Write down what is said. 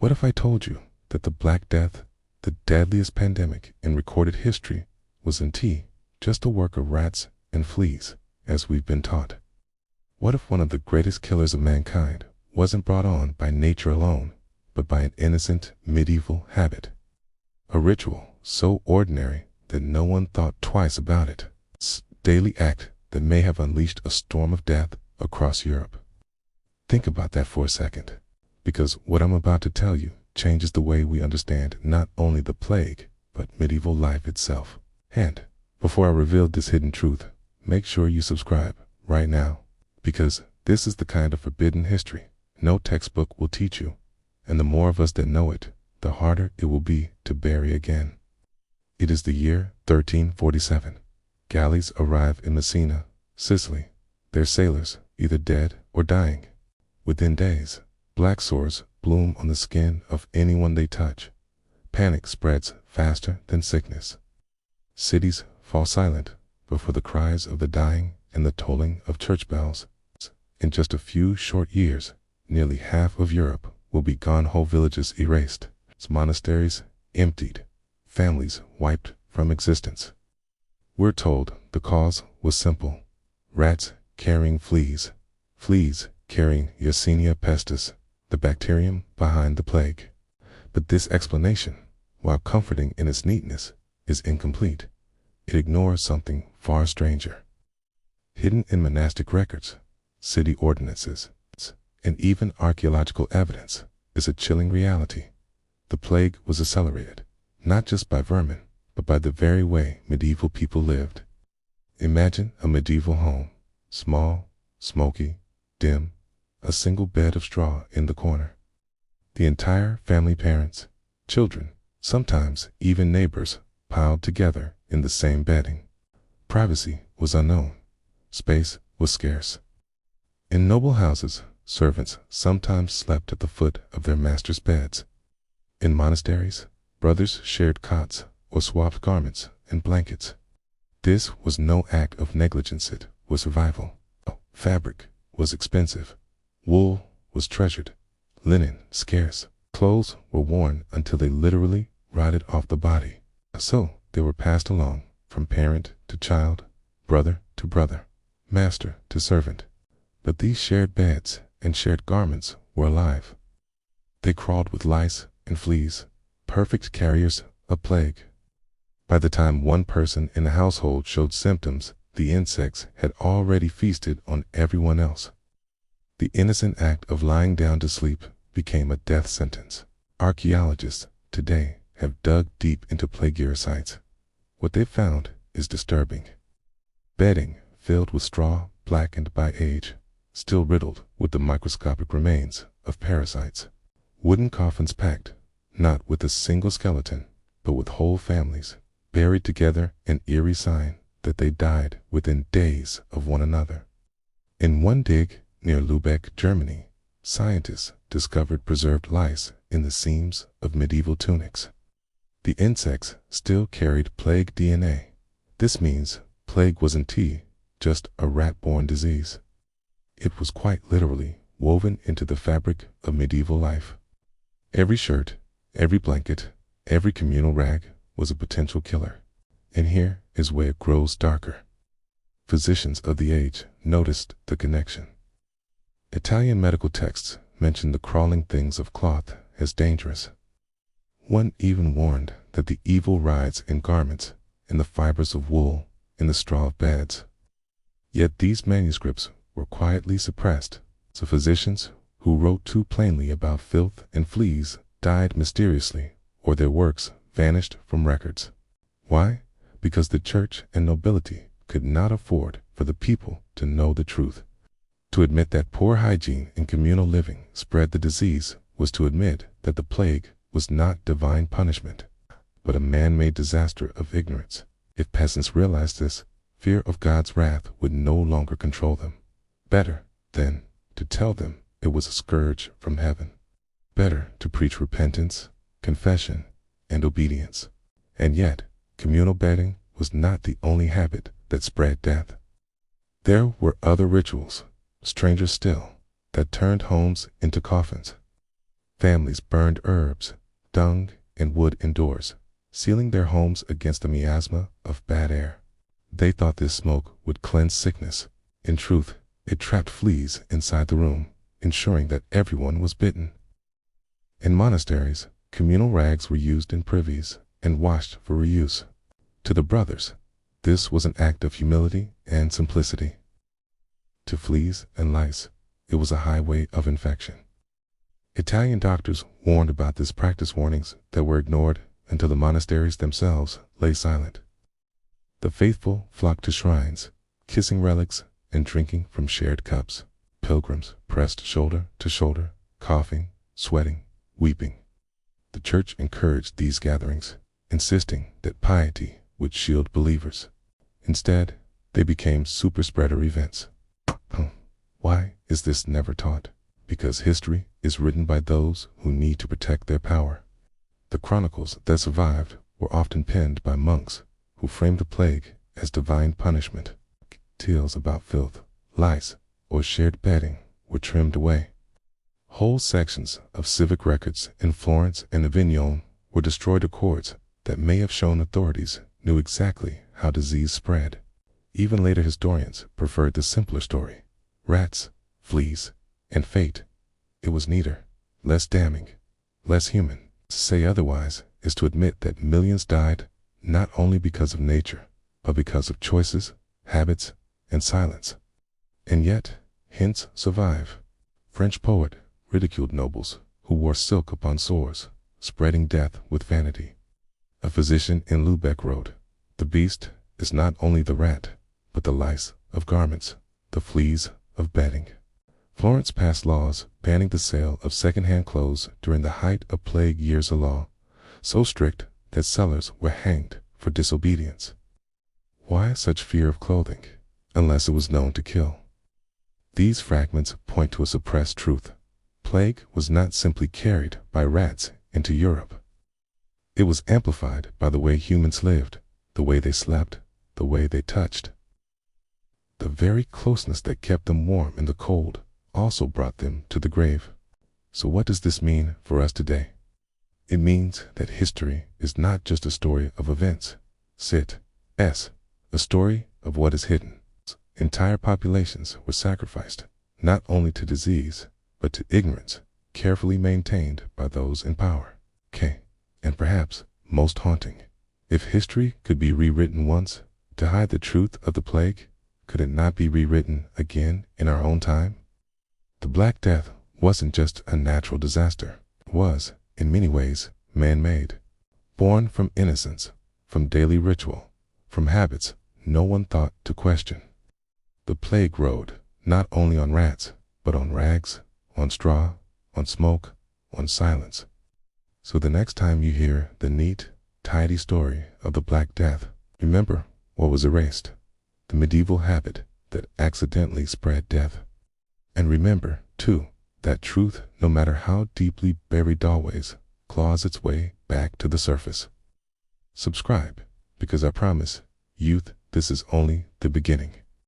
What if I told you that the Black Death, the deadliest pandemic in recorded history, was indeed just a work of rats and fleas, as we've been taught? What if one of the greatest killers of mankind wasn't brought on by nature alone, but by an innocent medieval habit? A ritual so ordinary that no one thought twice about it. It's a daily act that may have unleashed a storm of death across Europe. Think about that for a second, because what I'm about to tell you changes the way we understand not only the plague, but medieval life itself. And before I reveal this hidden truth, make sure you subscribe right now, because this is the kind of forbidden history no textbook will teach you, and the more of us that know it, the harder it will be to bury again. It is the year 1347. Galleys arrive in Messina, Sicily, their sailors either dead or dying. Within days, black sores bloom on the skin of anyone they touch. Panic spreads faster than sickness. Cities fall silent before the cries of the dying and the tolling of church bells. In just a few short years, nearly half of Europe will be gone, whole villages erased, monasteries emptied, families wiped from existence. We're told the cause was simple: rats carrying fleas, fleas carrying Yersinia pestis, the bacterium behind the plague. But this explanation, while comforting in its neatness, is incomplete. It ignores something far stranger. Hidden in monastic records, city ordinances, and even archaeological evidence is a chilling reality. The plague was accelerated, not just by vermin, but by the very way medieval people lived. Imagine a medieval home, small, smoky, dim, a single bed of straw in the corner. The entire family, parents, children, sometimes even neighbors, piled together in the same bedding. Privacy was unknown. Space was scarce. In noble houses, servants sometimes slept at the foot of their masters' beds. In monasteries, brothers shared cots or swapped garments and blankets. This was no act of negligence, it was survival. Fabric was expensive. Wool was treasured. Linen scarce. Clothes were worn until they literally rotted off the body. So they were passed along from parent to child, brother to brother, master to servant. But these shared beds and shared garments were alive. They crawled with lice and fleas, perfect carriers of plague. By the time one person in the household showed symptoms, the insects had already feasted on everyone else. The innocent act of lying down to sleep became a death sentence. Archaeologists today have dug deep into plague sites. What they've found is disturbing. Bedding filled with straw blackened by age, still riddled with the microscopic remains of parasites. Wooden coffins packed, not with a single skeleton, but with whole families, buried together, an eerie sign that they died within days of one another. In one dig near Lübeck, Germany, scientists discovered preserved lice in the seams of medieval tunics. The insects still carried plague DNA. This means plague wasn't just a rat-borne disease. It was quite literally woven into the fabric of medieval life. Every shirt, every blanket, every communal rag was a potential killer. And here is where it grows darker. Physicians of the age noticed the connection. Italian medical texts mention the crawling things of cloth as dangerous. One even warned that the evil rides in garments, in the fibers of wool, in the straw of beds. Yet these manuscripts were quietly suppressed, so physicians who wrote too plainly about filth and fleas died mysteriously, or their works vanished from records. Why? Because the church and nobility could not afford for the people to know the truth. To admit that poor hygiene and communal living spread the disease was to admit that the plague was not divine punishment, but a man-made disaster of ignorance. If peasants realized this, fear of God's wrath would no longer control them. Better, then, to tell them it was a scourge from heaven. Better to preach repentance, confession, and obedience. And yet, communal bedding was not the only habit that spread death. There were other rituals, stranger still, that turned homes into coffins. Families burned herbs, dung, and wood indoors, sealing their homes against the miasma of bad air. They thought this smoke would cleanse sickness. In truth, it trapped fleas inside the room, ensuring that everyone was bitten. In monasteries, communal rags were used in privies and washed for reuse. To the brothers, this was an act of humility and simplicity. To fleas and lice, it was a highway of infection. Italian doctors warned about this practice, warnings that were ignored until the monasteries themselves lay silent. The faithful flocked to shrines, kissing relics and drinking from shared cups. Pilgrims pressed shoulder to shoulder, coughing, sweating, weeping. The church encouraged these gatherings, insisting that piety would shield believers. Instead, they became super-spreader events. Why is this never taught? Because history is written by those who need to protect their power. The chronicles that survived were often penned by monks who framed the plague as divine punishment. Tales about filth, lice, or shared bedding were trimmed away. Whole sections of civic records in Florence and Avignon were destroyed, records that may have shown authorities knew exactly how disease spread. Even later historians preferred the simpler story: rats, fleas, and fate. It was neater, less damning, less human. To say otherwise is to admit that millions died not only because of nature, but because of choices, habits, and silence. And yet, hints survive. French poet ridiculed nobles who wore silk upon sores, spreading death with vanity. A physician in Lubeck wrote, "The beast is not only the rat, but the lice of garments, the fleas of bedding." Florence passed laws banning the sale of second-hand clothes during the height of plague years, a law so strict that sellers were hanged for disobedience. Why such fear of clothing, unless it was known to kill? These fragments point to a suppressed truth. Plague was not simply carried by rats into Europe. It was amplified by the way humans lived, the way they slept, the way they touched. The very closeness that kept them warm in the cold also brought them to the grave. So what does this mean for us today? It means that history is not just a story of events. It's a story of what is hidden. Entire populations were sacrificed, not only to disease, but to ignorance, carefully maintained by those in power. And perhaps most haunting, if history could be rewritten once to hide the truth of the plague, could it not be rewritten again in our own time? The Black Death wasn't just a natural disaster. It was, in many ways, man-made. Born from innocence, from daily ritual, from habits no one thought to question. The plague rode not only on rats, but on rags, on straw, on smoke, on silence. So the next time you hear the neat, tidy story of the Black Death, remember what was erased: the medieval habit that accidentally spread death. And remember, too, that truth, no matter how deeply buried, always claws its way back to the surface. Subscribe, because I promise, youth, this is only the beginning.